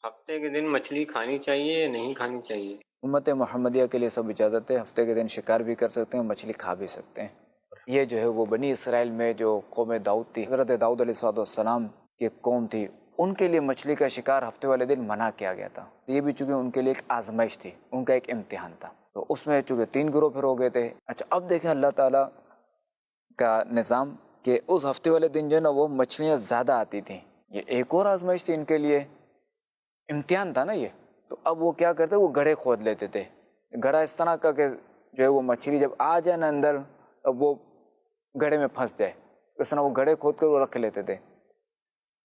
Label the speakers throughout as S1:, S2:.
S1: ہفتے کے دن مچھلی کھانی چاہیے یا نہیں کھانی چاہیے؟
S2: امت محمدیہ کے لیے سب اجازت ہے، ہفتے کے دن شکار بھی کر سکتے ہیں، مچھلی کھا بھی سکتے ہیں۔ یہ جو ہے وہ بنی اسرائیل میں جو قوم داؤد تھی، حضرت داؤد علیہ السلام کی قوم تھی، ان کے لیے مچھلی کا شکار ہفتے والے دن منع کیا گیا تھا۔ یہ بھی چونکہ ان کے لیے ایک آزمائش تھی، ان کا ایک امتحان تھا، تو اس میں چونکہ 3 گروہ پھر ہو گئے تھے۔ اچھا اب دیکھیں اللہ تعالیٰ کا نظام کہ اس ہفتے والے دن جو ہے نا وہ مچھلیاں زیادہ آتی تھیں۔ یہ ایک اور آزمائش تھی ان کے لیے، امتحان تھا نا یہ۔ تو اب وہ کیا کرتے، وہ گڑھے کھود لیتے تھے، گڑھا اس طرح کا کہ جو ہے وہ مچھلی جب آ جائے نا اندر، اب وہ گڑھے میں پھنس جائے، اس طرح وہ گڑھے کھود کر وہ رکھ لیتے تھے۔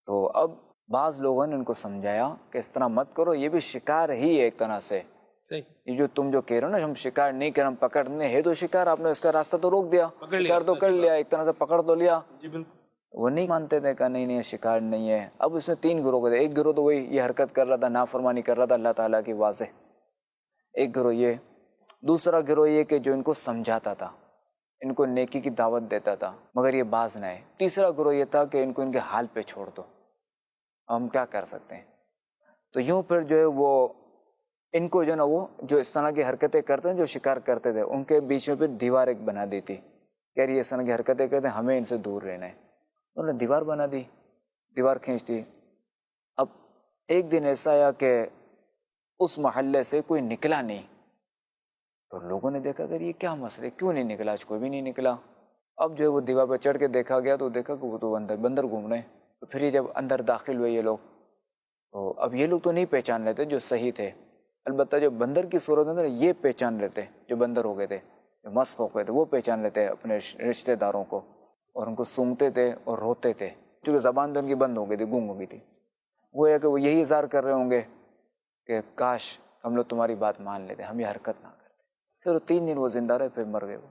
S2: تو اب بعض لوگوں نے ان کو سمجھایا کہ اس طرح مت کرو، یہ بھی شکار ہی ہے ایک طرح سے۔ یہ جو تم جو کہہ رہے ہو نا ہم شکار نہیں کر، ہم پکڑنے ہے تو شکار، آپ نے اس کا راستہ تو روک دیا، شکار تو کر لیا، ایک طرح سے پکڑ تو لیا۔ وہ نہیں مانتے تھے کہ نہیں نہیں شکار نہیں ہے۔ اب اس میں 3 گروہ تھے، ایک گروہ تو وہی یہ حرکت کر رہا تھا، نافرمانی کر رہا تھا اللہ تعالیٰ کی واضح، ایک گروہ یہ، دوسرا گروہ یہ کہ جو ان کو سمجھاتا تھا، ان کو نیکی کی دعوت دیتا تھا مگر یہ باز نہ آئے، تیسرا گروہ یہ تھا کہ ان کو ان کے حال پہ چھوڑ دو، ہم کیا کر سکتے ہیں۔ تو یوں پھر جو ہے وہ ان کو جو ہے نا وہ جو اس طرح کی حرکتیں کرتے ہیں، جو شکار کرتے تھے، ان کے بیچ میں پھر دیوار ایک بنا دی تھی کہ یار یہ اس طرح کی حرکتیں کرتے ہیں، ہمیں ان سے دور رہنا ہے۔ انہوں نے دیوار بنا دی، دیوار کھینچ دی۔ اب ایک دن ایسا آیا کہ اس محلے سے کوئی نکلا نہیں، تو لوگوں نے دیکھا کہ یہ کیا مسئلہ، کیوں نہیں نکلا، آج کوئی بھی نہیں نکلا۔ اب جو ہے وہ دیوار پہ چڑھ کے دیکھا گیا تو دیکھا کہ وہ تو بندر گھوم رہے ہیں۔ تو پھر یہ جب اندر داخل ہوئے یہ لوگ، تو اب یہ لوگ تو نہیں پہچان لیتے جو صحیح تھے، البتہ جو بندر کی صورت میں یہ پہچان لیتے، جو بندر ہو گئے تھے، جو مسخ ہو گئے تھے، وہ پہچان لیتے اپنے رشتہ داروں کو، اور ان کو سونگتے تھے اور روتے تھے، کیونکہ زبان تو ان کی بند ہو گئی تھی، گونگ ہو گئی تھی۔ وہ ہے کہ وہ یہی اظہار کر رہے ہوں گے کہ کاش ہم لوگ تمہاری بات مان لیتے، ہم یہ حرکت نہ کرتے۔ پھر 3 دن وہ زندہ رہے، پھر مر گئے وہ۔